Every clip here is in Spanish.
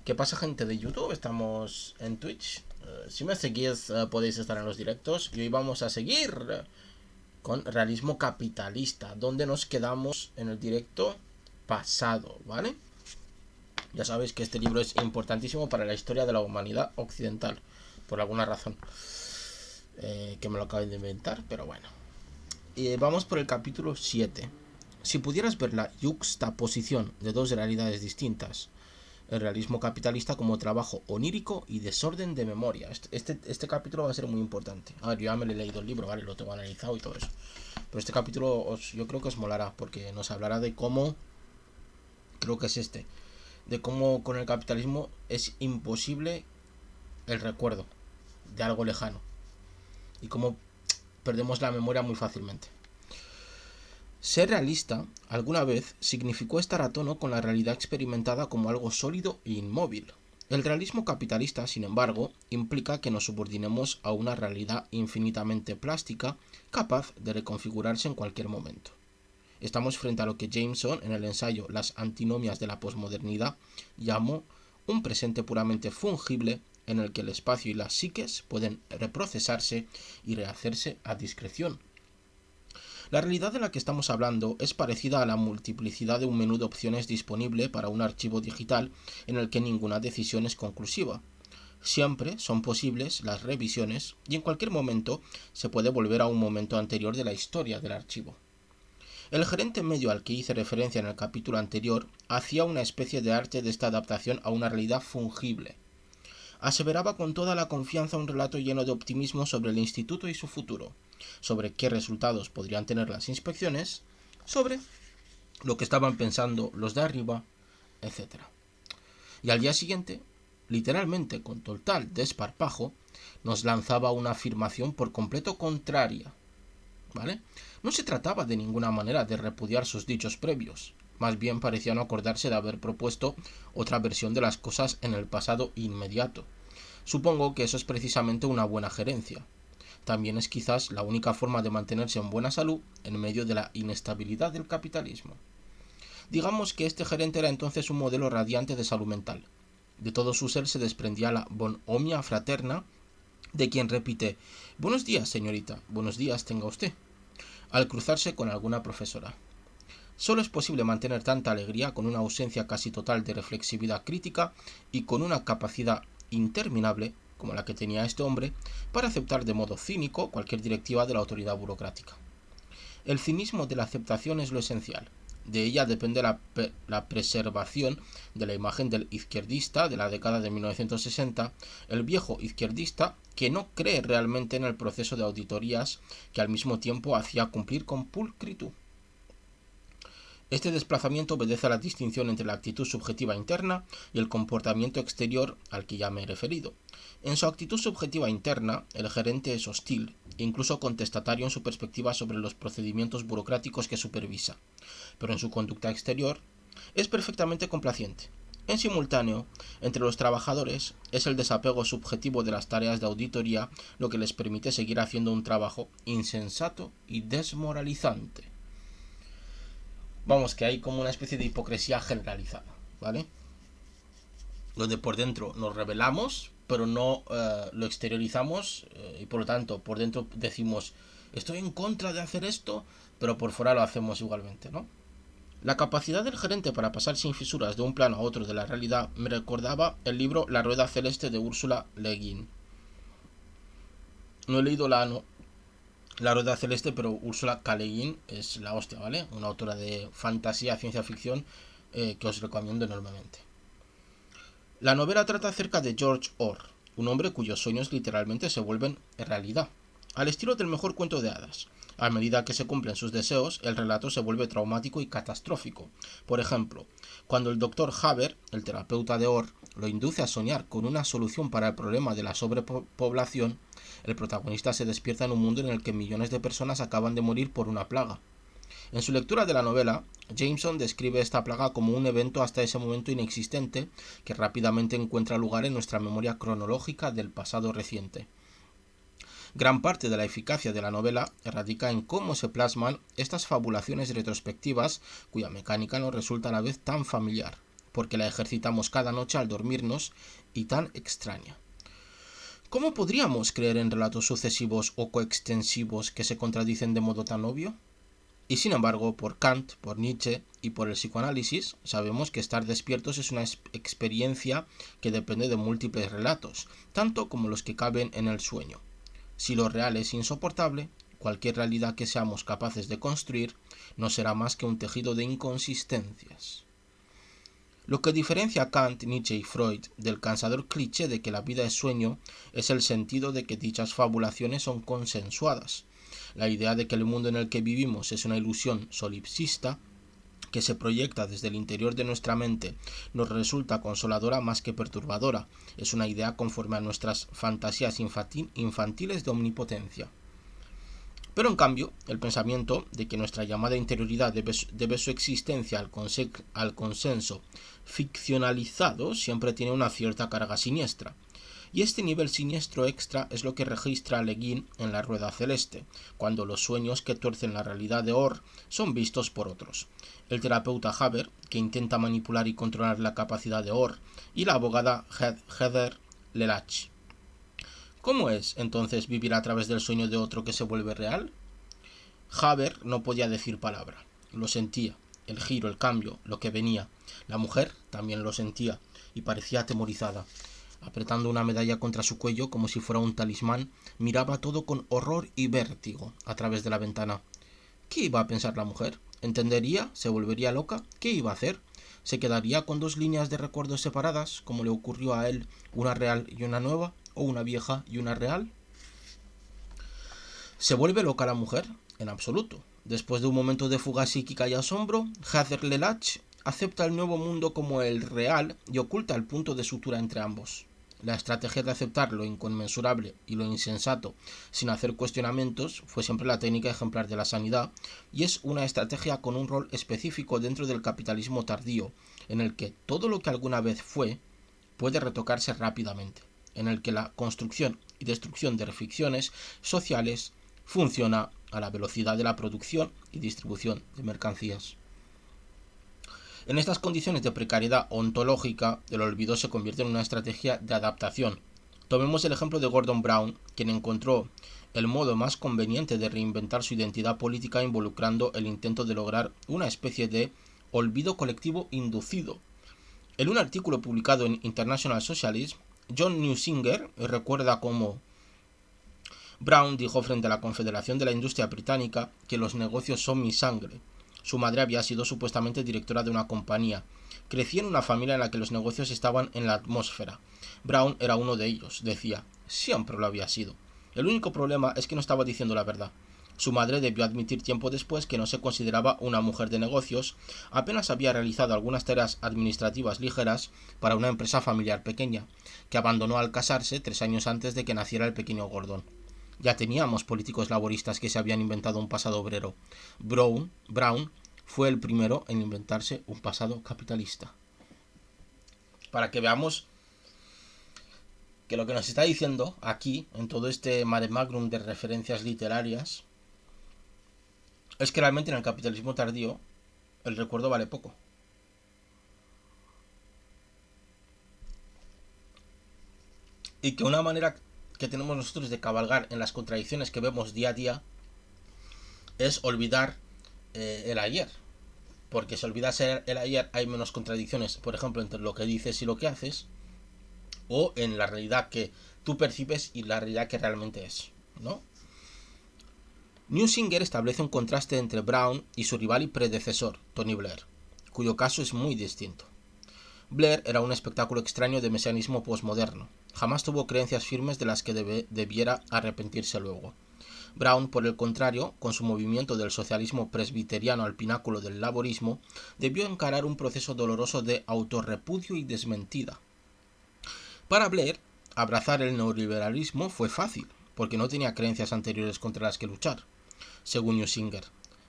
¿Qué pasa, gente de YouTube? Estamos en Twitch. Si me seguís podéis estar en los directos. Y hoy vamos a seguir con realismo capitalista, donde nos quedamos en el directo pasado, ¿vale? Ya sabéis que este libro es importantísimo para la historia de la humanidad occidental, por alguna razón, que me lo acabo de inventar, pero bueno. Vamos por el capítulo 7. Si pudieras ver la yuxtaposición de dos realidades distintas, el realismo capitalista como trabajo onírico y desorden de memoria. Este capítulo va a ser muy importante. A ver, yo ya me he leído el libro, ¿vale? Lo tengo analizado y todo eso. Pero este capítulo yo creo que os molará, porque nos hablará de cómo, creo que es de cómo con el capitalismo es imposible el recuerdo de algo lejano. Y cómo perdemos la memoria muy fácilmente. Ser realista alguna vez significó estar a tono con la realidad experimentada como algo sólido e inmóvil. El realismo capitalista, sin embargo, implica que nos subordinemos a una realidad infinitamente plástica, capaz de reconfigurarse en cualquier momento. Estamos frente a lo que Jameson, en el ensayo Las antinomias de la posmodernidad, llamó un presente puramente fungible en el que el espacio y las psiques pueden reprocesarse y rehacerse a discreción. La realidad de la que estamos hablando es parecida a la multiplicidad de un menú de opciones disponible para un archivo digital en el que ninguna decisión es conclusiva. Siempre son posibles las revisiones y en cualquier momento se puede volver a un momento anterior de la historia del archivo. El gerente medio al que hice referencia en el capítulo anterior hacía una especie de arte de esta adaptación a una realidad fungible. Aseveraba con toda la confianza un relato lleno de optimismo sobre el instituto y su futuro, sobre qué resultados podrían tener las inspecciones, sobre lo que estaban pensando los de arriba, etc. Y al día siguiente, literalmente con total desparpajo, nos lanzaba una afirmación por completo contraria, ¿vale? No se trataba de ninguna manera de repudiar sus dichos previos, más bien parecía no acordarse de haber propuesto otra versión de las cosas en el pasado inmediato. Supongo que eso es precisamente una buena gerencia. También es quizás la única forma de mantenerse en buena salud en medio de la inestabilidad del capitalismo. Digamos que este gerente era entonces un modelo radiante de salud mental. De todo su ser se desprendía la bonhomia fraterna de quien repite «Buenos días, señorita, buenos días tenga usted», al cruzarse con alguna profesora. Solo es posible mantener tanta alegría con una ausencia casi total de reflexividad crítica y con una capacidad interminable, como la que tenía este hombre, para aceptar de modo cínico cualquier directiva de la autoridad burocrática. El cinismo de la aceptación es lo esencial. De ella depende la preservación de la imagen del izquierdista de la década de 1960, el viejo izquierdista que no cree realmente en el proceso de auditorías que al mismo tiempo hacía cumplir con pulcritud. Este desplazamiento obedece a la distinción entre la actitud subjetiva interna y el comportamiento exterior al que ya me he referido. En su actitud subjetiva interna, el gerente es hostil e incluso contestatario en su perspectiva sobre los procedimientos burocráticos que supervisa, pero en su conducta exterior es perfectamente complaciente. En simultáneo, entre los trabajadores, es el desapego subjetivo de las tareas de auditoría lo que les permite seguir haciendo un trabajo insensato y desmoralizante. Vamos, que hay como una especie de hipocresía generalizada, ¿vale? Donde por dentro nos rebelamos, pero no lo exteriorizamos y por lo tanto por dentro decimos estoy en contra de hacer esto, pero por fuera lo hacemos igualmente, ¿no? La capacidad del gerente para pasar sin fisuras de un plano a otro de la realidad me recordaba el libro La Rueda Celeste de Úrsula Le Guin. No he leído la Rueda Celeste, pero Úrsula K. Le Guin es la hostia, ¿vale? Una autora de fantasía, ciencia ficción que os recomiendo enormemente. La novela trata acerca de George Orr, un hombre cuyos sueños literalmente se vuelven realidad, al estilo del mejor cuento de hadas. A medida que se cumplen sus deseos, el relato se vuelve traumático y catastrófico. Por ejemplo, cuando el Dr. Haber, el terapeuta de Orr, lo induce a soñar con una solución para el problema de la sobrepoblación, el protagonista se despierta en un mundo en el que millones de personas acaban de morir por una plaga. En su lectura de la novela, Jameson describe esta plaga como un evento hasta ese momento inexistente que rápidamente encuentra lugar en nuestra memoria cronológica del pasado reciente. Gran parte de la eficacia de la novela radica en cómo se plasman estas fabulaciones retrospectivas cuya mecánica nos resulta a la vez tan familiar. porque la ejercitamos cada noche al dormirnos y tan extraña. ¿Cómo podríamos creer en relatos sucesivos o coextensivos que se contradicen de modo tan obvio? Y sin embargo, por Kant, por Nietzsche y por el psicoanálisis, sabemos que estar despiertos es una experiencia que depende de múltiples relatos, tanto como los que caben en el sueño. Si lo real es insoportable, cualquier realidad que seamos capaces de construir no será más que un tejido de inconsistencias. Lo que diferencia a Kant, Nietzsche y Freud del cansador cliché de que la vida es sueño es el sentido de que dichas fabulaciones son consensuadas. La idea de que el mundo en el que vivimos es una ilusión solipsista que se proyecta desde el interior de nuestra mente nos resulta consoladora más que perturbadora. Es una idea conforme a nuestras fantasías infantiles de omnipotencia. Pero en cambio, el pensamiento de que nuestra llamada interioridad debe su existencia al consenso ficcionalizado siempre tiene una cierta carga siniestra. Y este nivel siniestro extra es lo que registra Le Guin en La Rueda Celeste, cuando los sueños que tuercen la realidad de Orr son vistos por otros. El terapeuta Haber, que intenta manipular y controlar la capacidad de Orr, y la abogada Heather Lelach. ¿Cómo es, entonces, vivir a través del sueño de otro que se vuelve real? Haber no podía decir palabra. Lo sentía. El giro, el cambio, lo que venía. La mujer también lo sentía y parecía atemorizada. Apretando una medalla contra su cuello como si fuera un talismán, miraba todo con horror y vértigo a través de la ventana. ¿Qué iba a pensar la mujer? ¿Entendería? ¿Se volvería loca? ¿Qué iba a hacer? ¿Se quedaría con dos líneas de recuerdos separadas, como le ocurrió a él, una real y una nueva? ¿O una vieja y una real? ¿Se vuelve loca la mujer? En absoluto. Después de un momento de fuga psíquica y asombro, Heather Lelach acepta el nuevo mundo como el real y oculta el punto de sutura entre ambos. La estrategia de aceptar lo inconmensurable y lo insensato sin hacer cuestionamientos fue siempre la técnica ejemplar de la sanidad, y es una estrategia con un rol específico dentro del capitalismo tardío, en el que todo lo que alguna vez fue puede retocarse rápidamente, en el que la construcción y destrucción de ficciones sociales funciona a la velocidad de la producción y distribución de mercancías. En estas condiciones de precariedad ontológica, el olvido se convierte en una estrategia de adaptación. Tomemos el ejemplo de Gordon Brown, quien encontró el modo más conveniente de reinventar su identidad política involucrando el intento de lograr una especie de olvido colectivo inducido. En un artículo publicado en International Socialism, John Newsinger recuerda cómo Brown dijo frente a la Confederación de la Industria Británica que los negocios son mi sangre. Su madre había sido supuestamente directora de una compañía. Crecí en una familia en la que los negocios estaban en la atmósfera. Brown era uno de ellos, decía. Siempre lo había sido. El único problema es que no estaba diciendo la verdad. Su madre debió admitir tiempo después que no se consideraba una mujer de negocios, apenas había realizado algunas tareas administrativas ligeras para una empresa familiar pequeña, que abandonó al casarse 3 años antes de que naciera el pequeño Gordon. Ya teníamos políticos laboristas que se habían inventado un pasado obrero. Brown fue el primero en inventarse un pasado capitalista. Para que veamos que lo que nos está diciendo aquí, en todo este mare magnum de referencias literarias, es que realmente en el capitalismo tardío el recuerdo vale poco. Y que una manera que tenemos nosotros de cabalgar en las contradicciones que vemos día a día es olvidar el ayer. Porque si olvidas el ayer hay menos contradicciones, por ejemplo, entre lo que dices y lo que haces, o en la realidad que tú percibes y la realidad que realmente es, ¿no? Newsinger establece un contraste entre Brown y su rival y predecesor, Tony Blair, cuyo caso es muy distinto. Blair era un espectáculo extraño de mesianismo posmoderno. Jamás tuvo creencias firmes de las que debiera arrepentirse luego. Brown, por el contrario, con su movimiento del socialismo presbiteriano al pináculo del laborismo, debió encarar un proceso doloroso de autorrepudio y desmentida. Para Blair, abrazar el neoliberalismo fue fácil, porque no tenía creencias anteriores contra las que luchar, según Newsinger.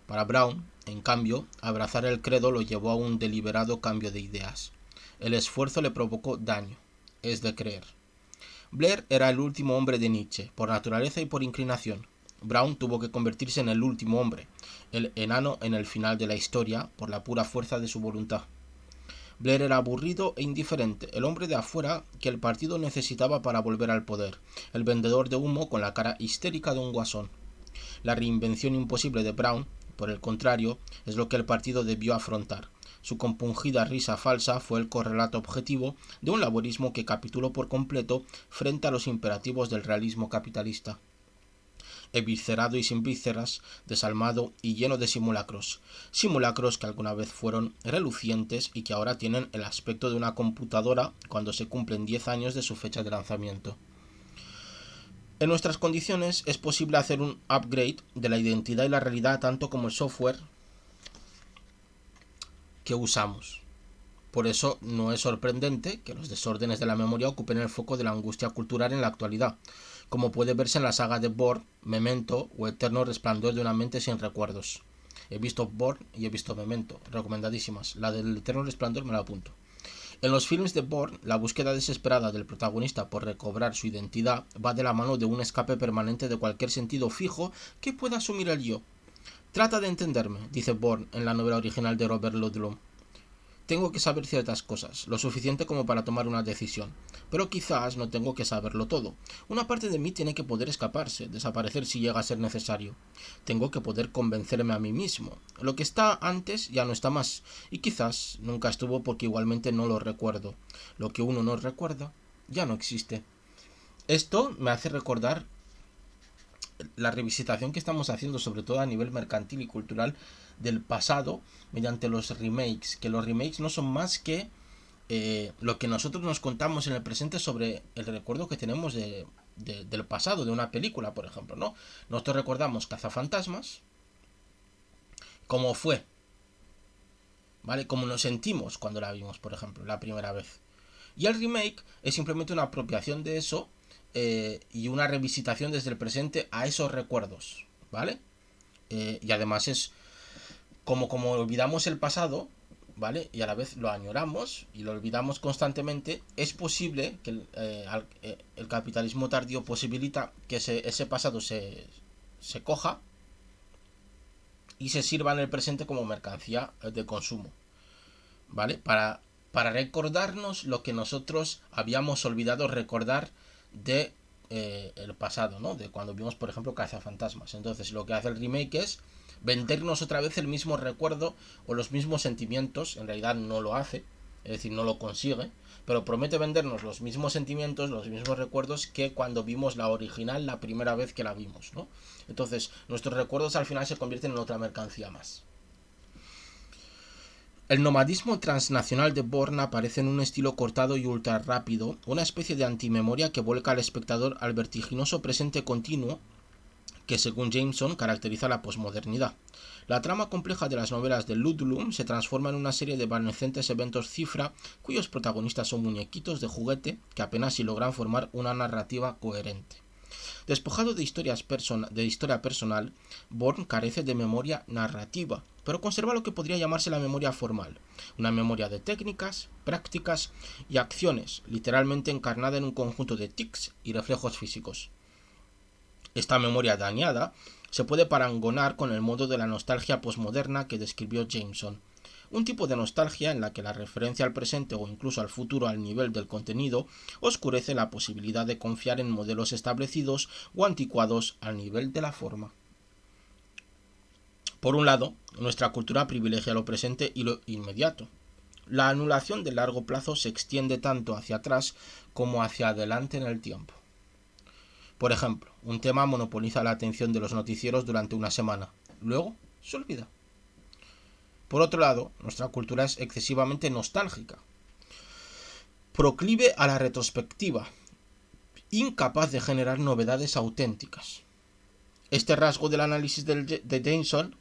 Para Brown, en cambio, abrazar el credo lo llevó a un deliberado cambio de ideas. El esfuerzo le provocó daño, es de creer. Blair era el último hombre de Nietzsche, por naturaleza y por inclinación. Brown tuvo que convertirse en el último hombre, el enano en el final de la historia, por la pura fuerza de su voluntad. Blair era aburrido e indiferente, el hombre de afuera que el partido necesitaba para volver al poder, el vendedor de humo con la cara histérica de un guasón. La reinvención imposible de Brown, por el contrario, es lo que el partido debió afrontar. Su compungida risa falsa fue el correlato objetivo de un laborismo que capituló por completo frente a los imperativos del realismo capitalista. Eviscerado y sin vísceras, desalmado y lleno de simulacros. Simulacros que alguna vez fueron relucientes y que ahora tienen el aspecto de una computadora cuando se cumplen 10 años de su fecha de lanzamiento. En nuestras condiciones es posible hacer un upgrade de la identidad y la realidad tanto como el software que usamos. Por eso no es sorprendente que los desórdenes de la memoria ocupen el foco de la angustia cultural en la actualidad, como puede verse en la saga de Bourne, Memento o Eterno Resplandor de una mente sin recuerdos. He visto Bourne y he visto Memento, recomendadísimas. La del Eterno Resplandor me la apunto. En los films de Bourne, la búsqueda desesperada del protagonista por recobrar su identidad va de la mano de un escape permanente de cualquier sentido fijo que pueda asumir el yo. Trata de entenderme, dice Bourne en la novela original de Robert Ludlum. Tengo que saber ciertas cosas, lo suficiente como para tomar una decisión, pero quizás no tengo que saberlo todo. Una parte de mí tiene que poder escaparse, desaparecer si llega a ser necesario. Tengo que poder convencerme a mí mismo. Lo que está antes ya no está más, y quizás nunca estuvo porque igualmente no lo recuerdo. Lo que uno no recuerda ya no existe. Esto me hace recordar la revisitación que estamos haciendo, sobre todo a nivel mercantil y cultural, del pasado mediante los remakes, que los remakes no son más que lo que nosotros nos contamos en el presente sobre el recuerdo que tenemos del pasado, de una película, por ejemplo, ¿no? Nosotros recordamos Cazafantasmas, cómo fue, ¿vale? Cómo nos sentimos cuando la vimos, por ejemplo, la primera vez. Y el remake es simplemente una apropiación de eso y una revisitación desde el presente a esos recuerdos, ¿vale? Y además es como olvidamos el pasado, ¿vale? Y a la vez lo añoramos y lo olvidamos constantemente, es posible que el capitalismo tardío posibilita que ese pasado se coja y se sirva en el presente como mercancía de consumo, ¿vale? Para recordarnos lo que nosotros habíamos olvidado recordar de el pasado, ¿no? De cuando vimos, por ejemplo, Cazafantasmas. Entonces lo que hace el remake es vendernos otra vez el mismo recuerdo o los mismos sentimientos. En realidad no lo hace, es decir, no lo consigue, pero promete vendernos los mismos sentimientos, los mismos recuerdos que cuando vimos la original la primera vez que la vimos, ¿no? Entonces nuestros recuerdos al final se convierten en otra mercancía más. El nomadismo transnacional de Bourne aparece en un estilo cortado y ultra rápido, una especie de antimemoria que vuelca al espectador al vertiginoso presente continuo que, según Jameson, caracteriza la posmodernidad. La trama compleja de las novelas de Ludlum se transforma en una serie de evanescentes eventos cifra cuyos protagonistas son muñequitos de juguete que apenas si logran formar una narrativa coherente. Despojado de historia personal, Bourne carece de memoria narrativa, pero conserva lo que podría llamarse la memoria formal, una memoria de técnicas, prácticas y acciones, literalmente encarnada en un conjunto de tics y reflejos físicos. Esta memoria dañada se puede parangonar con el modo de la nostalgia posmoderna que describió Jameson, un tipo de nostalgia en la que la referencia al presente o incluso al futuro al nivel del contenido oscurece la posibilidad de confiar en modelos establecidos o anticuados al nivel de la forma. Por un lado, nuestra cultura privilegia lo presente y lo inmediato. La anulación de largo plazo se extiende tanto hacia atrás como hacia adelante en el tiempo. Por ejemplo, un tema monopoliza la atención de los noticieros durante una semana, luego se olvida. Por otro lado, nuestra cultura es excesivamente nostálgica, proclive a la retrospectiva, incapaz de generar novedades auténticas. Este rasgo del análisis de Jameson,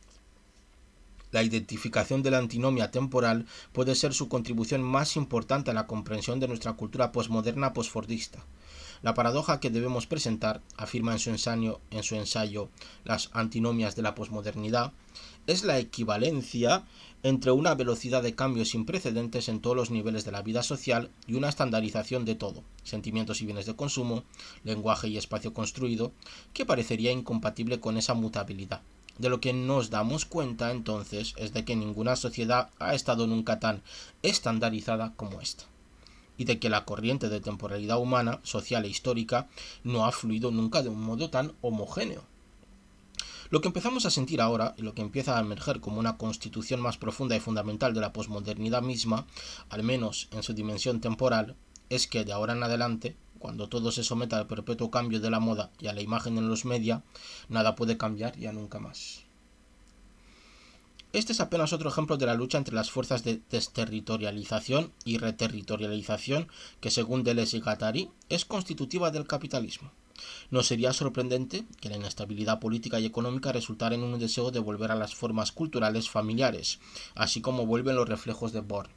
la identificación de la antinomia temporal, puede ser su contribución más importante a la comprensión de nuestra cultura posmoderna posfordista. La paradoja que debemos presentar, afirma en su ensayo Las antinomias de la posmodernidad, es la equivalencia entre una velocidad de cambio sin precedentes en todos los niveles de la vida social y una estandarización de todo, sentimientos y bienes de consumo, lenguaje y espacio construido, que parecería incompatible con esa mutabilidad. De lo que nos damos cuenta entonces es de que ninguna sociedad ha estado nunca tan estandarizada como esta, y de que la corriente de temporalidad humana, social e histórica no ha fluido nunca de un modo tan homogéneo. Lo que empezamos a sentir ahora, y lo que empieza a emerger como una constitución más profunda y fundamental de la posmodernidad misma, al menos en su dimensión temporal, es que de ahora en adelante, cuando todo se someta al perpetuo cambio de la moda y a la imagen en los media, nada puede cambiar ya nunca más. Este es apenas otro ejemplo de la lucha entre las fuerzas de desterritorialización y reterritorialización que, según Deleuze y Guattari, es constitutiva del capitalismo. No sería sorprendente que la inestabilidad política y económica resultara en un deseo de volver a las formas culturales familiares, así como vuelven los reflejos de Born.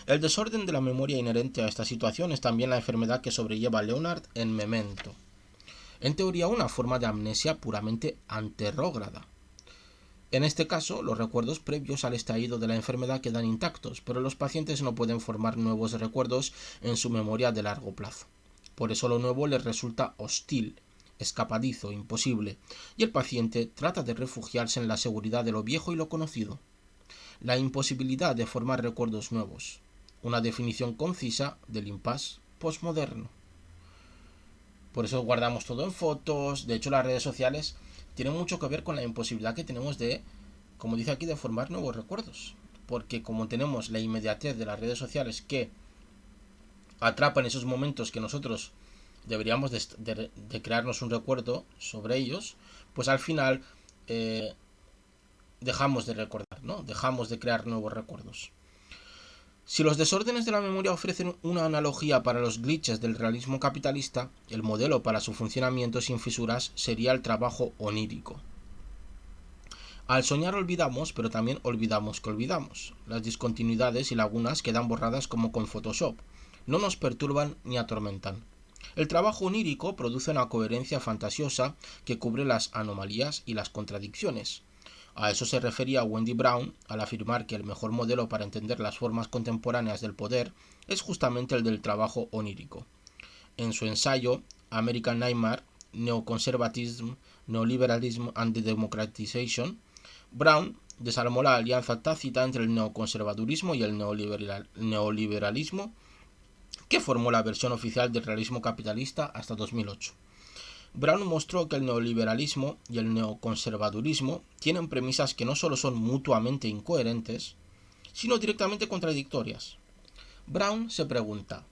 El desorden de la memoria inherente a esta situación es también la enfermedad que sobrelleva Leonard en Memento. En teoría, una forma de amnesia puramente anterrógrada. En este caso, los recuerdos previos al estallido de la enfermedad quedan intactos, pero los pacientes no pueden formar nuevos recuerdos en su memoria de largo plazo. Por eso lo nuevo les resulta hostil, escapadizo, imposible, y el paciente trata de refugiarse en la seguridad de lo viejo y lo conocido. La imposibilidad de formar recuerdos nuevos. Una definición concisa del impasse postmoderno. Por eso guardamos todo en fotos. De hecho, las redes sociales tienen mucho que ver con la imposibilidad que tenemos de, como dice aquí, de formar nuevos recuerdos. Porque como tenemos la inmediatez de las redes sociales que atrapan esos momentos que nosotros deberíamos de crearnos un recuerdo sobre ellos, pues al final dejamos de recordar, ¿no? Dejamos de crear nuevos recuerdos. Si los desórdenes de la memoria ofrecen una analogía para los glitches del realismo capitalista, el modelo para su funcionamiento sin fisuras sería el trabajo onírico. Al soñar olvidamos, pero también olvidamos que olvidamos. Las discontinuidades y lagunas quedan borradas como con Photoshop. No nos perturban ni atormentan. El trabajo onírico produce una coherencia fantasiosa que cubre las anomalías y las contradicciones. A eso se refería Wendy Brown al afirmar que el mejor modelo para entender las formas contemporáneas del poder es justamente el del trabajo onírico. En su ensayo American Nightmare, Neoconservatism, Neoliberalism and the Democratization, Brown desarmó la alianza tácita entre el neoconservadurismo y el neoliberalismo que formó la versión oficial del realismo capitalista hasta 2008. Brown mostró que el neoliberalismo y el neoconservadurismo tienen premisas que no solo son mutuamente incoherentes, sino directamente contradictorias. Brown se pregunta,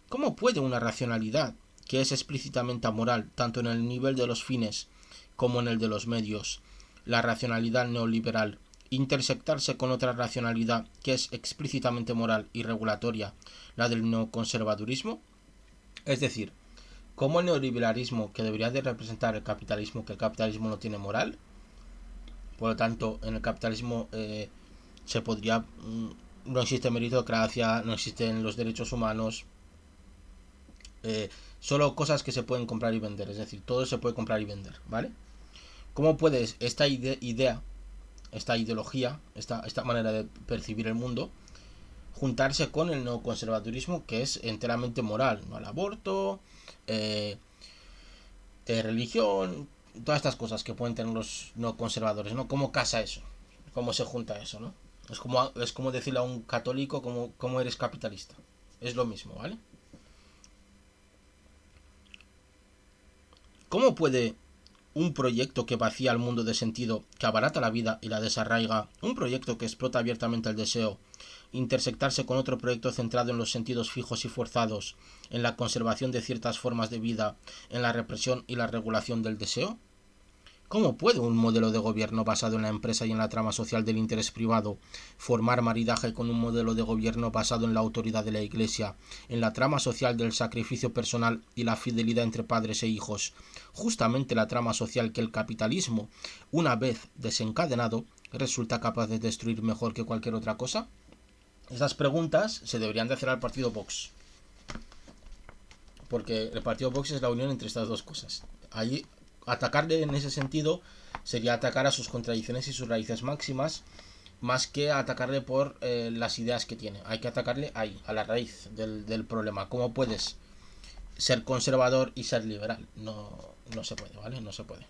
¿cómo puede una racionalidad, que es explícitamente amoral tanto en el nivel de los fines como en el de los medios, la racionalidad neoliberal, intersectarse con otra racionalidad que es explícitamente moral y regulatoria, la del neoconservadurismo? Es decir, ¿cómo el neoliberalismo, que debería de representar el capitalismo, que el capitalismo no tiene moral? Por lo tanto, en el capitalismo se podría... no existe meritocracia, no existen los derechos humanos, solo cosas que se pueden comprar y vender, es decir, todo se puede comprar y vender, ¿vale? ¿Cómo puede esta idea, esta ideología, esta manera de percibir el mundo, juntarse con el neoconservadurismo, que es enteramente moral, no al aborto, religión, todas estas cosas que pueden tener los neoconservadores, ¿no? ¿Cómo casa eso? ¿Cómo se junta eso, no? Es como decirle a un católico cómo eres capitalista. Es lo mismo, ¿vale? ¿Cómo puede un proyecto que vacía al mundo de sentido, que abarata la vida y la desarraiga, un proyecto que explota abiertamente el deseo, intersectarse con otro proyecto centrado en los sentidos fijos y forzados, en la conservación de ciertas formas de vida, en la represión y la regulación del deseo? ¿Cómo puede un modelo de gobierno basado en la empresa y en la trama social del interés privado formar maridaje con un modelo de gobierno basado en la autoridad de la Iglesia, en la trama social del sacrificio personal y la fidelidad entre padres e hijos, justamente la trama social que el capitalismo, una vez desencadenado, resulta capaz de destruir mejor que cualquier otra cosa? Estas preguntas se deberían de hacer al partido Vox, porque el partido Vox es la unión entre estas dos cosas. Allí atacarle en ese sentido sería atacar a sus contradicciones y sus raíces máximas, más que atacarle por las ideas que tiene. Hay que atacarle ahí, a la raíz del problema. ¿Cómo puedes ser conservador y ser liberal? No se puede, ¿vale? No se puede.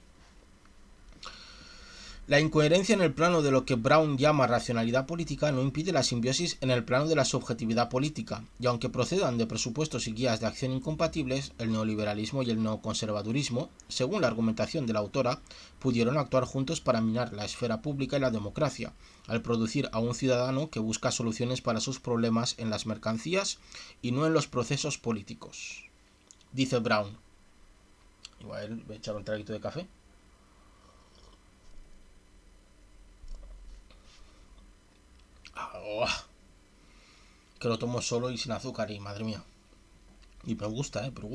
La incoherencia en el plano de lo que Brown llama racionalidad política no impide la simbiosis en el plano de la subjetividad política, y aunque procedan de presupuestos y guías de acción incompatibles, el neoliberalismo y el neoconservadurismo, según la argumentación de la autora, pudieron actuar juntos para minar la esfera pública y la democracia, al producir a un ciudadano que busca soluciones para sus problemas en las mercancías y no en los procesos políticos. Dice Brown. Igual voy a echar un traguito de café. Oh, que lo tomo solo y sin azúcar y madre mía. Y me gusta, pero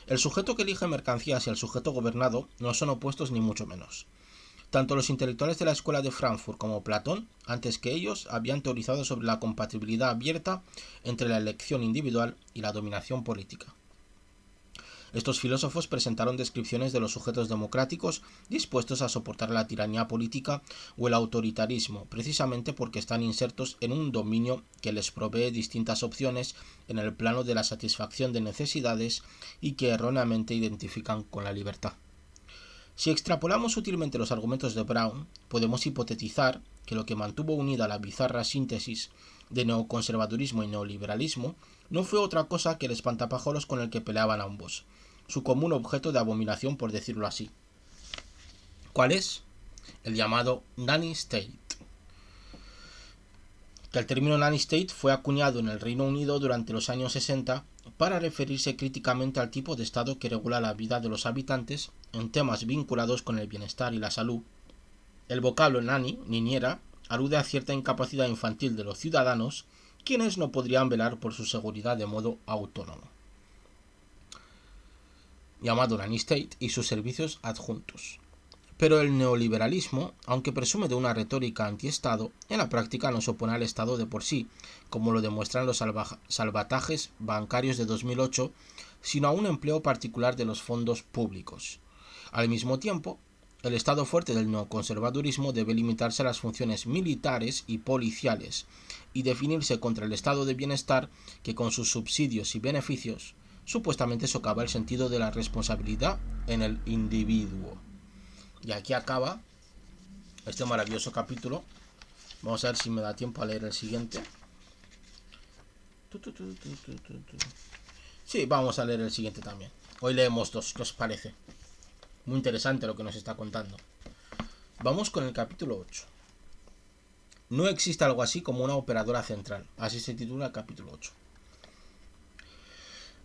El sujeto que elige mercancías y el sujeto gobernado no son opuestos ni mucho menos. Tanto los intelectuales de la escuela de Frankfurt como Platón, antes que ellos, habían teorizado sobre la compatibilidad abierta entre la elección individual y la dominación política. Estos filósofos presentaron descripciones de los sujetos democráticos dispuestos a soportar la tiranía política o el autoritarismo, precisamente porque están insertos en un dominio que les provee distintas opciones en el plano de la satisfacción de necesidades y que erróneamente identifican con la libertad. Si extrapolamos sutilmente los argumentos de Brown, podemos hipotetizar que lo que mantuvo unida la bizarra síntesis de neoconservadurismo y neoliberalismo no fue otra cosa que el espantapájaros con el que peleaban ambos, su común objeto de abominación, por decirlo así. ¿Cuál es? El llamado nanny state. Que el término nanny state fue acuñado en el Reino Unido durante los años 60 para referirse críticamente al tipo de Estado que regula la vida de los habitantes en temas vinculados con el bienestar y la salud. El vocablo nanny, niñera, alude a cierta incapacidad infantil de los ciudadanos, quienes no podrían velar por su seguridad de modo autónomo. Llamado nanny state y sus servicios adjuntos. Pero el neoliberalismo, aunque presume de una retórica antiestado, en la práctica no se opone al Estado de por sí, como lo demuestran los salvatajes bancarios de 2008, sino a un empleo particular de los fondos públicos. Al mismo tiempo, el Estado fuerte del neoconservadurismo debe limitarse a las funciones militares y policiales, y definirse contra el estado de bienestar que con sus subsidios y beneficios supuestamente socava el sentido de la responsabilidad en el individuo. Y aquí acaba este maravilloso capítulo. Vamos a ver si me da tiempo a leer el siguiente. Sí, vamos a leer el siguiente también. Hoy leemos dos, ¿qué os parece? Muy interesante lo que nos está contando. Vamos con el capítulo 8. No existe algo así como una operadora central. Así se titula el capítulo 8.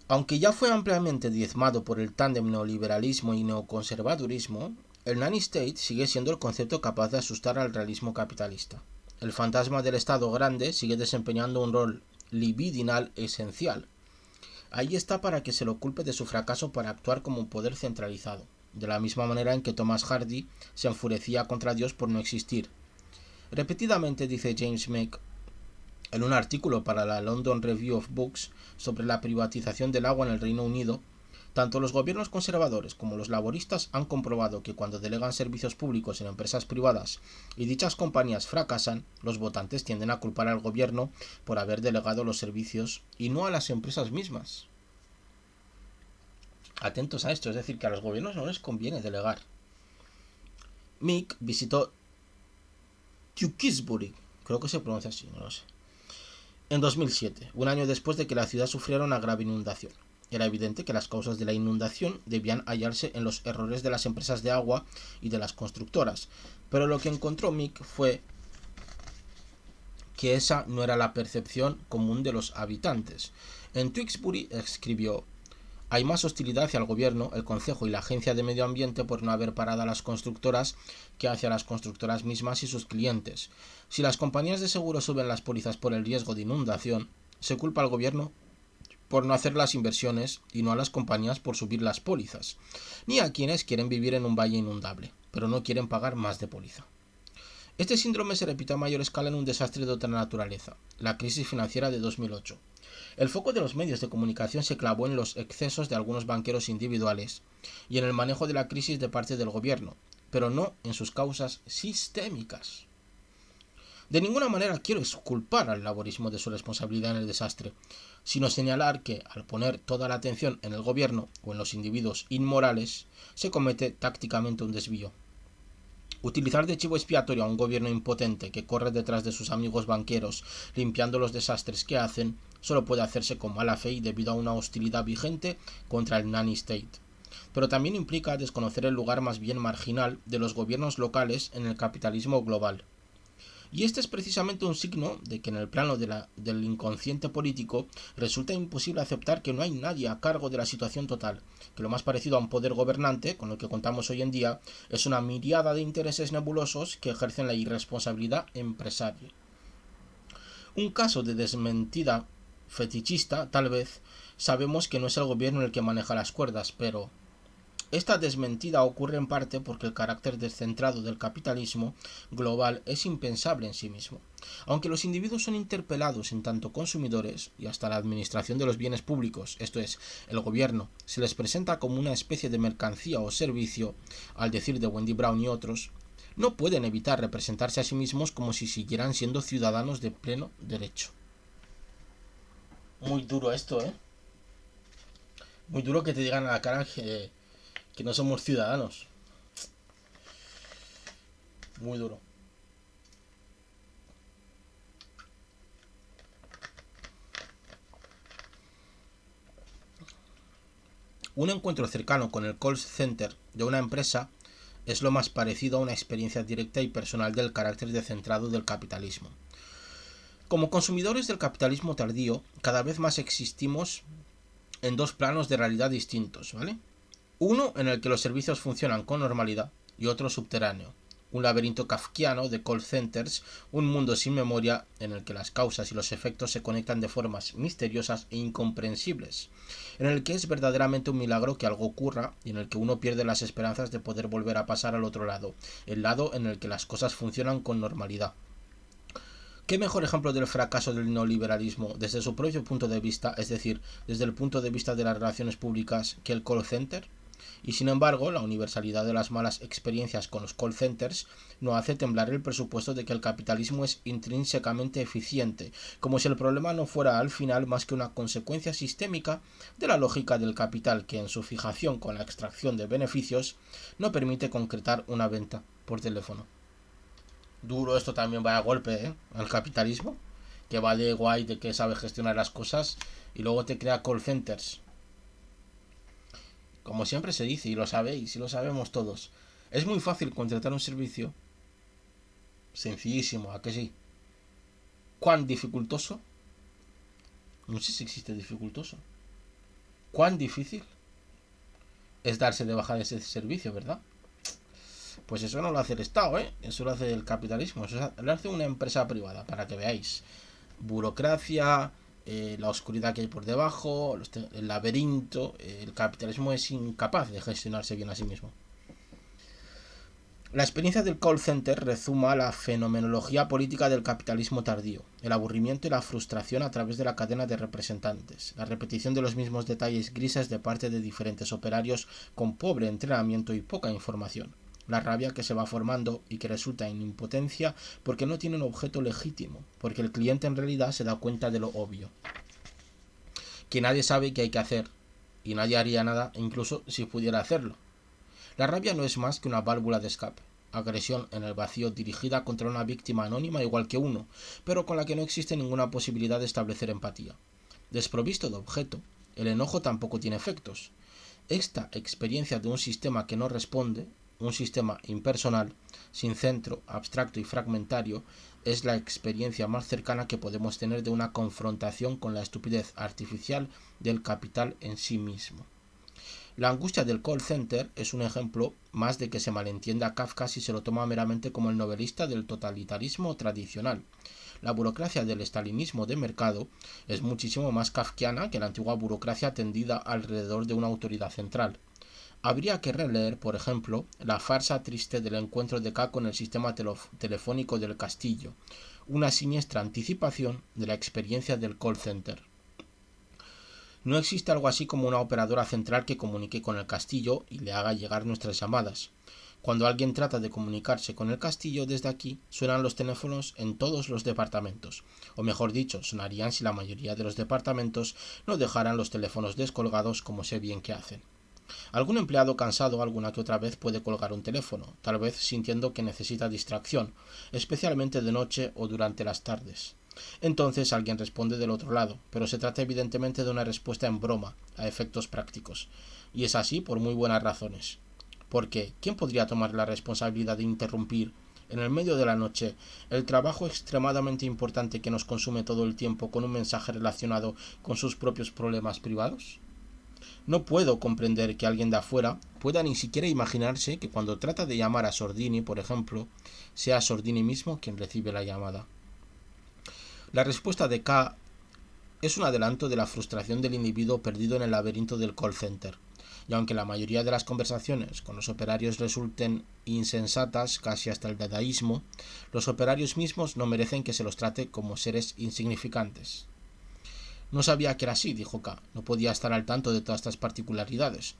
Aunque ya fue ampliamente diezmado por el tándem neoliberalismo y neoconservadurismo, el nanny state sigue siendo el concepto capaz de asustar al realismo capitalista. El fantasma del Estado grande sigue desempeñando un rol libidinal esencial. Ahí está para que se lo culpe de su fracaso para actuar como un poder centralizado, de la misma manera en que Thomas Hardy se enfurecía contra Dios por no existir. Repetidamente dice James Meck en un artículo para la London Review of Books sobre la privatización del agua en el Reino Unido, tanto los gobiernos conservadores como los laboristas han comprobado que cuando delegan servicios públicos en empresas privadas y dichas compañías fracasan, los votantes tienden a culpar al gobierno por haber delegado los servicios y no a las empresas mismas. Atentos a esto, es decir, que a los gobiernos no les conviene delegar. Meek visitó Tewkesbury, creo que se pronuncia así, no lo sé, en 2007, un año después de que la ciudad sufriera una grave inundación. Era evidente que las causas de la inundación debían hallarse en los errores de las empresas de agua y de las constructoras, pero lo que encontró Meek fue que esa no era la percepción común de los habitantes. En Tewkesbury escribió: hay más hostilidad hacia el gobierno, el concejo y la agencia de medio ambiente por no haber parado a las constructoras que hacia las constructoras mismas y sus clientes. Si las compañías de seguro suben las pólizas por el riesgo de inundación, se culpa al gobierno por no hacer las inversiones y no a las compañías por subir las pólizas, ni a quienes quieren vivir en un valle inundable, pero no quieren pagar más de póliza. Este síndrome se repite a mayor escala en un desastre de otra naturaleza, la crisis financiera de 2008. El foco de los medios de comunicación se clavó en los excesos de algunos banqueros individuales y en el manejo de la crisis de parte del gobierno, pero no en sus causas sistémicas. De ninguna manera quiero exculpar al laborismo de su responsabilidad en el desastre, sino señalar que, al poner toda la atención en el gobierno o en los individuos inmorales, se comete tácticamente un desvío. Utilizar de chivo expiatorio a un gobierno impotente que corre detrás de sus amigos banqueros limpiando los desastres que hacen solo puede hacerse con mala fe y debido a una hostilidad vigente contra el nanny state. Pero también implica desconocer el lugar más bien marginal de los gobiernos locales en el capitalismo global. Y este es precisamente un signo de que en el plano del inconsciente político resulta imposible aceptar que no hay nadie a cargo de la situación total, que lo más parecido a un poder gobernante, con el que contamos hoy en día, es una miriada de intereses nebulosos que ejercen la irresponsabilidad empresaria. Un caso de desmentida fetichista, tal vez, sabemos que no es el gobierno el que maneja las cuerdas, pero esta desmentida ocurre en parte porque el carácter descentrado del capitalismo global es impensable en sí mismo. Aunque los individuos son interpelados en tanto consumidores y hasta la administración de los bienes públicos, esto es, el gobierno, se les presenta como una especie de mercancía o servicio, al decir de Wendy Brown y otros, no pueden evitar representarse a sí mismos como si siguieran siendo ciudadanos de pleno derecho. Muy duro esto, ¿eh? Muy duro que te digan a la cara que no somos ciudadanos. Muy duro. Un encuentro cercano con el call center de una empresa es lo más parecido a una experiencia directa y personal del carácter descentrado del capitalismo. Como consumidores del capitalismo tardío, cada vez más existimos en dos planos de realidad distintos, ¿vale? Uno en el que los servicios funcionan con normalidad y otro subterráneo, un laberinto kafkiano de call centers, un mundo sin memoria en el que las causas y los efectos se conectan de formas misteriosas e incomprensibles, en el que es verdaderamente un milagro que algo ocurra y en el que uno pierde las esperanzas de poder volver a pasar al otro lado, el lado en el que las cosas funcionan con normalidad. ¿Qué mejor ejemplo del fracaso del neoliberalismo desde su propio punto de vista, es decir, desde el punto de vista de las relaciones públicas, que el call center? Y sin embargo, la universalidad de las malas experiencias con los call centers no hace temblar el presupuesto de que el capitalismo es intrínsecamente eficiente, como si el problema no fuera al final más que una consecuencia sistémica de la lógica del capital que en su fijación con la extracción de beneficios no permite concretar una venta por teléfono. Duro esto también va a golpe, al capitalismo, que va de guay, de que sabe gestionar las cosas y luego te crea call centers. Como siempre se dice, y lo sabéis, y lo sabemos todos, es muy fácil contratar un servicio. Sencillísimo, ¿a que sí? ¿Cuán dificultoso? No sé si existe dificultoso. ¿Cuán difícil es darse de baja de ese servicio, verdad? Pues eso no lo hace el Estado, ¿eh? Eso lo hace el capitalismo, eso lo hace una empresa privada, para que veáis. Burocracia, la oscuridad que hay por debajo, el laberinto, el capitalismo es incapaz de gestionarse bien a sí mismo. La experiencia del call center rezuma la fenomenología política del capitalismo tardío, el aburrimiento y la frustración a través de la cadena de representantes, la repetición de los mismos detalles grises de parte de diferentes operarios con pobre entrenamiento y poca información, la rabia que se va formando y que resulta en impotencia porque no tiene un objeto legítimo, porque el cliente en realidad se da cuenta de lo obvio, que nadie sabe qué hay que hacer y nadie haría nada incluso si pudiera hacerlo. La rabia no es más que una válvula de escape, agresión en el vacío dirigida contra una víctima anónima igual que uno, pero con la que no existe ninguna posibilidad de establecer empatía. Desprovisto de objeto, el enojo tampoco tiene efectos. Esta experiencia de un sistema que no responde, un sistema impersonal, sin centro, abstracto y fragmentario, es la experiencia más cercana que podemos tener de una confrontación con la estupidez artificial del capital en sí mismo. La angustia del call center es un ejemplo más de que se malentienda a Kafka si se lo toma meramente como el novelista del totalitarismo tradicional. La burocracia del estalinismo de mercado es muchísimo más kafkiana que la antigua burocracia tendida alrededor de una autoridad central. Habría que releer, por ejemplo, la farsa triste del encuentro de K con el sistema telefónico del castillo, una siniestra anticipación de la experiencia del call center. No existe algo así como una operadora central que comunique con el castillo y le haga llegar nuestras llamadas. Cuando alguien trata de comunicarse con el castillo desde aquí, suenan los teléfonos en todos los departamentos, o mejor dicho, sonarían si la mayoría de los departamentos no dejaran los teléfonos descolgados como sé bien que hacen. Algún empleado cansado alguna que otra vez puede colgar un teléfono, tal vez sintiendo que necesita distracción, especialmente de noche o durante las tardes. Entonces alguien responde del otro lado, pero se trata evidentemente de una respuesta en broma, a efectos prácticos. Y es así por muy buenas razones. Porque, ¿quién podría tomar la responsabilidad de interrumpir, en el medio de la noche, el trabajo extremadamente importante que nos consume todo el tiempo con un mensaje relacionado con sus propios problemas privados? No puedo comprender que alguien de afuera pueda ni siquiera imaginarse que cuando trata de llamar a Sordini, por ejemplo, sea Sordini mismo quien recibe la llamada. La respuesta de K es un adelanto de la frustración del individuo perdido en el laberinto del call center. Y aunque la mayoría de las conversaciones con los operarios resulten insensatas casi hasta el dadaísmo, los operarios mismos no merecen que se los trate como seres insignificantes. No sabía que era así, dijo K. No podía estar al tanto de todas estas particularidades.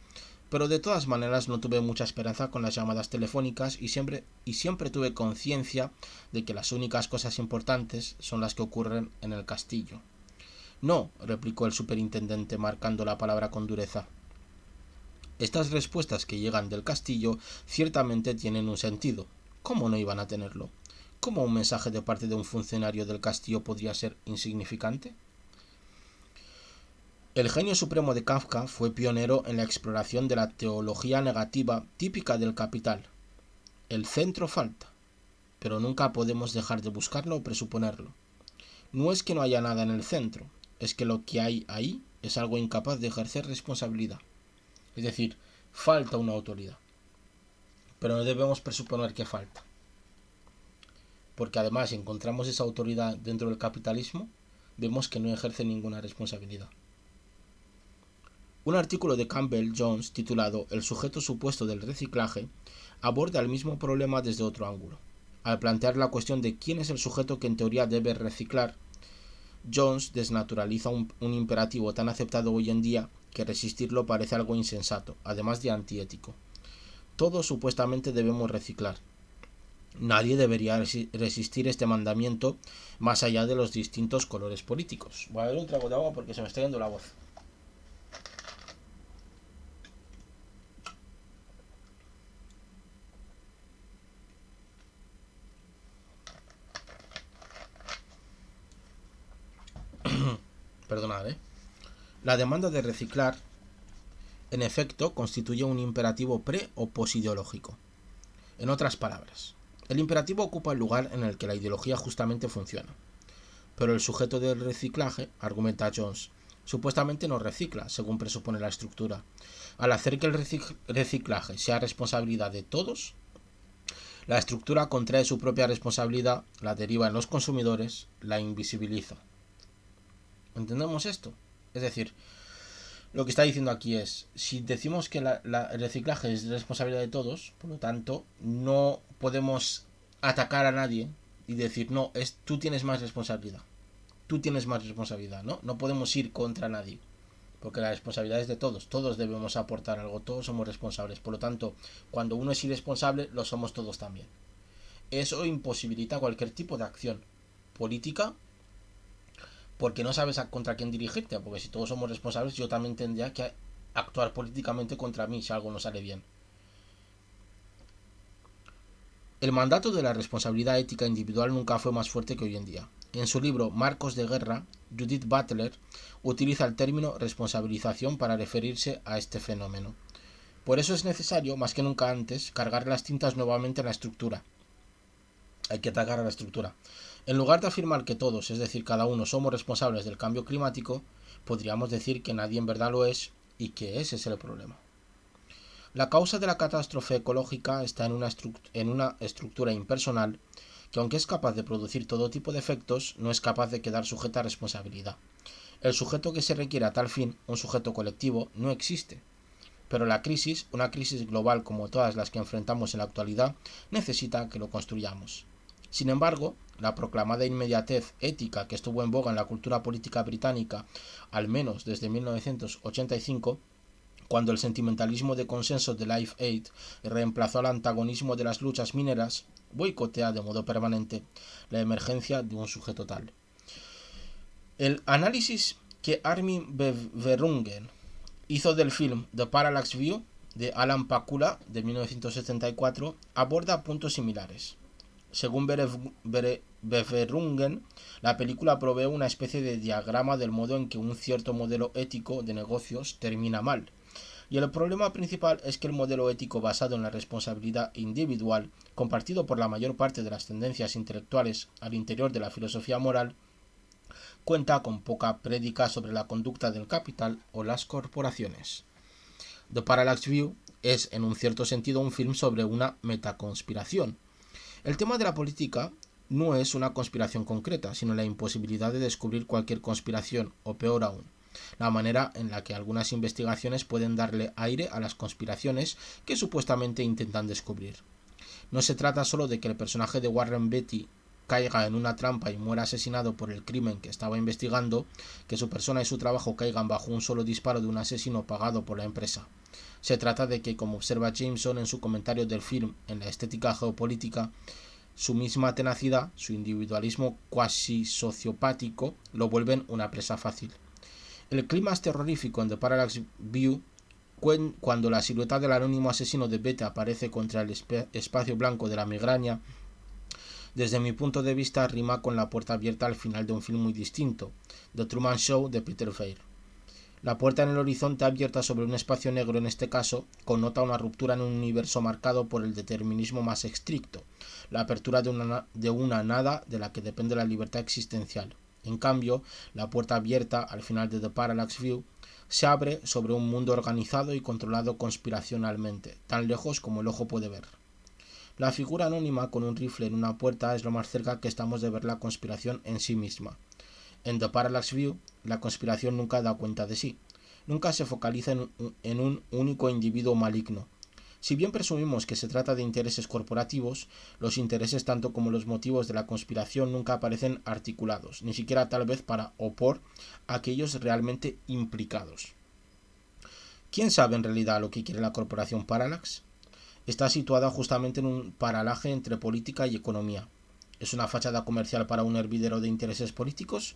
Pero de todas maneras no tuve mucha esperanza con las llamadas telefónicas y siempre tuve conciencia de que las únicas cosas importantes son las que ocurren en el castillo. No, replicó el superintendente marcando la palabra con dureza. Estas respuestas que llegan del castillo ciertamente tienen un sentido. ¿Cómo no iban a tenerlo? ¿Cómo un mensaje de parte de un funcionario del castillo podría ser insignificante? El genio supremo de Kafka fue pionero en la exploración de la teología negativa típica del capital. El centro falta, pero nunca podemos dejar de buscarlo o presuponerlo. No es que no haya nada en el centro, es que lo que hay ahí es algo incapaz de ejercer responsabilidad. Es decir, falta una autoridad. Pero no debemos presuponer que falta. Porque además, si encontramos esa autoridad dentro del capitalismo, vemos que no ejerce ninguna responsabilidad. Un artículo de Campbell Jones titulado El sujeto supuesto del reciclaje aborda el mismo problema desde otro ángulo. Al plantear la cuestión de quién es el sujeto que en teoría debe reciclar, Jones desnaturaliza un imperativo tan aceptado hoy en día que resistirlo parece algo insensato, además de antiético. Todos supuestamente debemos reciclar. Nadie debería resistir este mandamiento más allá de los distintos colores políticos. Voy a dar un trago de agua porque se me está yendo la voz. Perdonad, La demanda de reciclar, en efecto, constituye un imperativo pre- o posideológico. En otras palabras, el imperativo ocupa el lugar en el que la ideología justamente funciona. Pero el sujeto del reciclaje, argumenta Jones, supuestamente no recicla, según presupone la estructura. Al hacer que el reciclaje sea responsabilidad de todos, la estructura contrae su propia responsabilidad, la deriva en los consumidores, la invisibiliza. ¿Entendemos esto? Es decir, lo que está diciendo aquí es, si decimos que el reciclaje es responsabilidad de todos, por lo tanto, no podemos atacar a nadie y decir, no, tú tienes más responsabilidad. Tú tienes más responsabilidad, ¿no? No podemos ir contra nadie, porque la responsabilidad es de todos. Todos debemos aportar algo, todos somos responsables. Por lo tanto, cuando uno es irresponsable, lo somos todos también. Eso imposibilita cualquier tipo de acción política, porque no sabes contra quién dirigirte, porque si todos somos responsables, yo también tendría que actuar políticamente contra mí si algo no sale bien. El mandato de la responsabilidad ética individual nunca fue más fuerte que hoy en día. En su libro Marcos de Guerra, Judith Butler utiliza el término responsabilización para referirse a este fenómeno. Por eso es necesario, más que nunca antes, cargar las tintas nuevamente en la estructura. Hay que atacar a la estructura. En lugar de afirmar que todos, es decir, cada uno, somos responsables del cambio climático, podríamos decir que nadie en verdad lo es y que ese es el problema. La causa de la catástrofe ecológica está en una estructura impersonal que, aunque es capaz de producir todo tipo de efectos, no es capaz de quedar sujeta a responsabilidad. El sujeto que se requiere a tal fin, un sujeto colectivo, no existe. Pero la crisis, una crisis global como todas las que enfrentamos en la actualidad, necesita que lo construyamos. Sin embargo, la proclamada inmediatez ética que estuvo en boga en la cultura política británica, al menos desde 1985, cuando el sentimentalismo de consenso de Live Aid reemplazó al antagonismo de las luchas mineras, boicotea de modo permanente la emergencia de un sujeto tal. El análisis que Armin Verungen hizo del film The Parallax View de Alan Pakula de 1974, aborda puntos similares. Según Beverungen, la película provee una especie de diagrama del modo en que un cierto modelo ético de negocios termina mal. Y el problema principal es que el modelo ético basado en la responsabilidad individual, compartido por la mayor parte de las tendencias intelectuales al interior de la filosofía moral, cuenta con poca prédica sobre la conducta del capital o las corporaciones. The Parallax View es, en un cierto sentido, un film sobre una metaconspiración. El tema de la política no es una conspiración concreta, sino la imposibilidad de descubrir cualquier conspiración, o peor aún, la manera en la que algunas investigaciones pueden darle aire a las conspiraciones que supuestamente intentan descubrir. No se trata solo de que el personaje de Warren Beatty caiga en una trampa y muera asesinado por el crimen que estaba investigando, que su persona y su trabajo caigan bajo un solo disparo de un asesino pagado por la empresa. Se trata de que, como observa Jameson en su comentario del film en la estética geopolítica, su misma tenacidad, su individualismo cuasi sociopático, lo vuelven una presa fácil. El clima terrorífico en The Parallax View, cuando la silueta del anónimo asesino de Beta aparece contra el espacio blanco de la migraña, desde mi punto de vista rima con la puerta abierta al final de un film muy distinto, The Truman Show de Peter Weir. La puerta en el horizonte abierta sobre un espacio negro en este caso connota una ruptura en un universo marcado por el determinismo más estricto, la apertura de una nada de la que depende la libertad existencial. En cambio, la puerta abierta al final de The Parallax View se abre sobre un mundo organizado y controlado conspiracionalmente, tan lejos como el ojo puede ver. La figura anónima con un rifle en una puerta es lo más cerca que estamos de ver la conspiración en sí misma. En The Parallax View, la conspiración nunca da cuenta de sí. Nunca se focaliza en un único individuo maligno. Si bien presumimos que se trata de intereses corporativos, los intereses tanto como los motivos de la conspiración nunca aparecen articulados, ni siquiera tal vez para o por aquellos realmente implicados. ¿Quién sabe en realidad lo que quiere la corporación Parallax? Está situada justamente en un paralaje entre política y economía. ¿Es una fachada comercial para un hervidero de intereses políticos?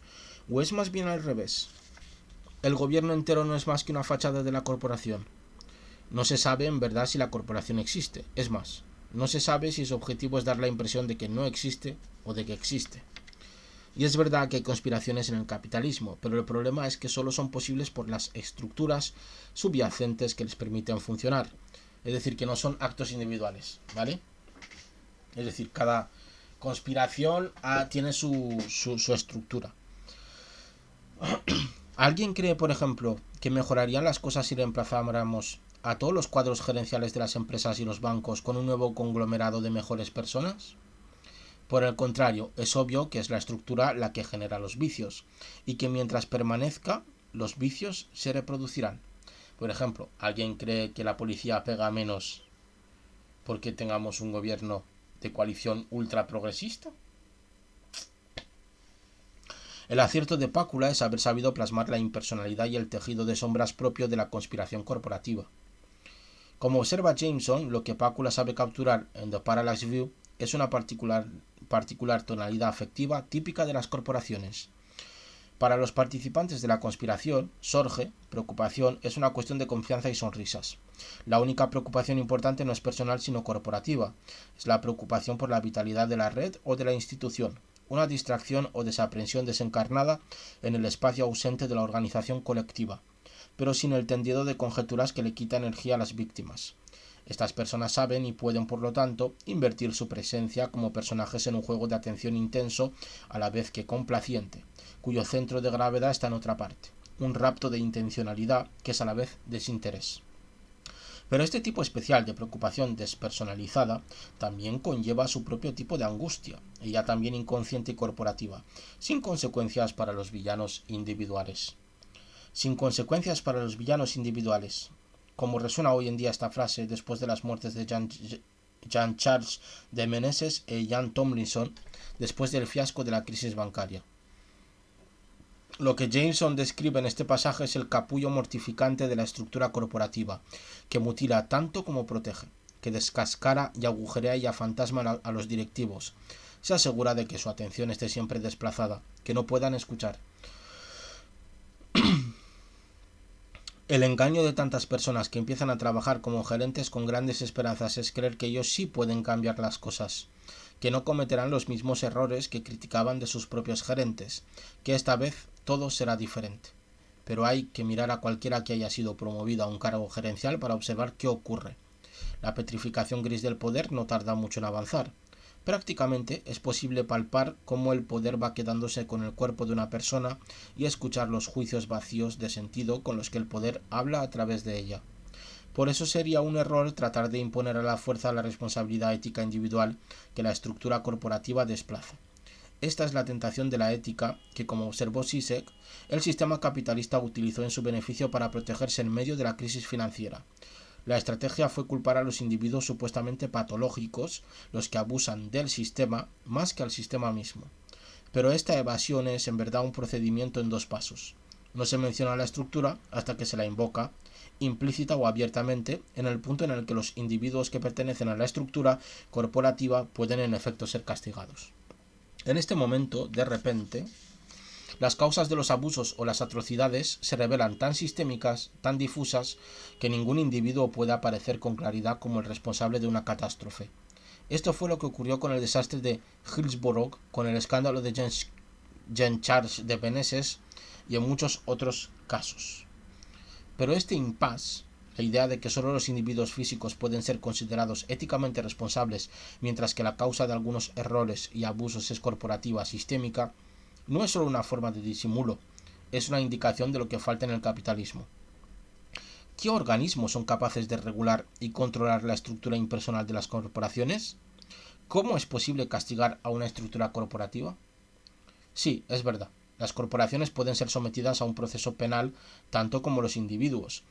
¿O es más bien al revés? El gobierno entero no es más que una fachada de la corporación. No se sabe en verdad si la corporación existe. Es más, no se sabe si su objetivo es dar la impresión de que no existe o de que existe. Y es verdad que hay conspiraciones en el capitalismo, pero el problema es que solo son posibles por las estructuras subyacentes que les permiten funcionar. Es decir, que no son actos individuales, ¿vale? Es decir, cada conspiración tiene su estructura. ¿Alguien cree, por ejemplo, que mejorarían las cosas si reemplazáramos a todos los cuadros gerenciales de las empresas y los bancos con un nuevo conglomerado de mejores personas? Por el contrario, es obvio que es la estructura la que genera los vicios, y que mientras permanezca, los vicios se reproducirán. Por ejemplo, ¿alguien cree que la policía pega menos porque tengamos un gobierno de coalición ultra progresista? El acierto de Pácula es haber sabido plasmar la impersonalidad y el tejido de sombras propio de la conspiración corporativa. Como observa Jameson, lo que Pácula sabe capturar en The Parallax View es una particular tonalidad afectiva típica de las corporaciones. Para los participantes de la conspiración, sorge, preocupación, es una cuestión de confianza y sonrisas. La única preocupación importante no es personal sino corporativa, es la preocupación por la vitalidad de la red o de la institución, una distracción o desaprensión desencarnada en el espacio ausente de la organización colectiva, pero sin el tendido de conjeturas que le quita energía a las víctimas. Estas personas saben y pueden, por lo tanto, invertir su presencia como personajes en un juego de atención intenso a la vez que complaciente, cuyo centro de gravedad está en otra parte, un rapto de intencionalidad que es a la vez desinterés. Pero este tipo especial de preocupación despersonalizada también conlleva su propio tipo de angustia, ella también inconsciente y corporativa, sin consecuencias para los villanos individuales. Sin consecuencias para los villanos individuales. Como resuena hoy en día esta frase después de las muertes de Jean-Charles de Meneses y Ian Tomlinson después del fiasco de la crisis bancaria. Lo que Jameson describe en este pasaje es el capullo mortificante de la estructura corporativa, que mutila tanto como protege, que descascara y agujerea y afantasma a los directivos. Se asegura de que su atención esté siempre desplazada, que no puedan escuchar. El engaño de tantas personas que empiezan a trabajar como gerentes con grandes esperanzas es creer que ellos sí pueden cambiar las cosas, que no cometerán los mismos errores que criticaban de sus propios gerentes, que esta vez todo será diferente. Pero hay que mirar a cualquiera que haya sido promovido a un cargo gerencial para observar qué ocurre. La petrificación gris del poder no tarda mucho en avanzar. Prácticamente es posible palpar cómo el poder va quedándose con el cuerpo de una persona y escuchar los juicios vacíos de sentido con los que el poder habla a través de ella. Por eso sería un error tratar de imponer a la fuerza la responsabilidad ética individual que la estructura corporativa desplaza. Esta es la tentación de la ética que, como observó Zizek, el sistema capitalista utilizó en su beneficio para protegerse en medio de la crisis financiera. La estrategia fue culpar a los individuos supuestamente patológicos, los que abusan del sistema, más que al sistema mismo. Pero esta evasión es en verdad un procedimiento en dos pasos. No se menciona la estructura hasta que se la invoca, implícita o abiertamente, en el punto en el que los individuos que pertenecen a la estructura corporativa pueden en efecto ser castigados. En este momento, de repente, las causas de los abusos o las atrocidades se revelan tan sistémicas, tan difusas, que ningún individuo puede aparecer con claridad como el responsable de una catástrofe. Esto fue lo que ocurrió con el desastre de Hillsborough, con el escándalo de Jean Charles de Benesses y en muchos otros casos. Pero este impasse, la idea de que solo los individuos físicos pueden ser considerados éticamente responsables, mientras que la causa de algunos errores y abusos es corporativa, sistémica, no es solo una forma de disimulo, es una indicación de lo que falta en el capitalismo. ¿Qué organismos son capaces de regular y controlar la estructura impersonal de las corporaciones? ¿Cómo es posible castigar a una estructura corporativa? Sí, es verdad. Las corporaciones pueden ser sometidas a un proceso penal tanto como los individuos,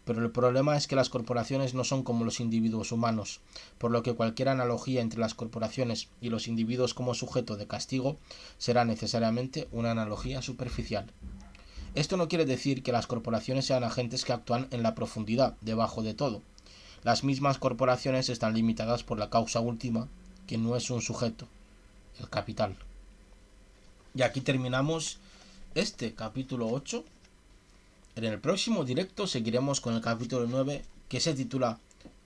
pero el problema es que las corporaciones no son como los individuos humanos, por lo que cualquier analogía entre las corporaciones y los individuos como sujeto de castigo será necesariamente una analogía superficial. Esto no quiere decir que las corporaciones sean agentes que actúan en la profundidad, debajo de todo. Las mismas corporaciones están limitadas por la causa última, que no es un sujeto, el capital. Y aquí terminamos este capítulo 8. En el próximo directo seguiremos con el capítulo 9, que se titula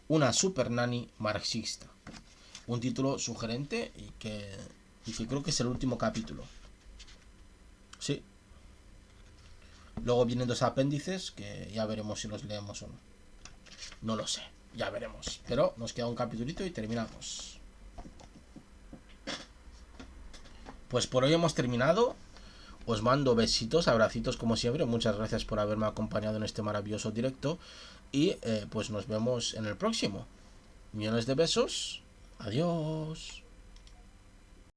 Una super nani marxista. Un título sugerente y que creo que es el último capítulo. Sí. Luego vienen dos apéndices que ya veremos si los leemos o no. No lo sé, ya veremos. Pero nos queda un capítulito y terminamos. Pues por hoy hemos terminado. Os mando besitos, abracitos como siempre. Muchas gracias por haberme acompañado en este maravilloso directo. Y pues nos vemos en el próximo. Millones de besos. Adiós.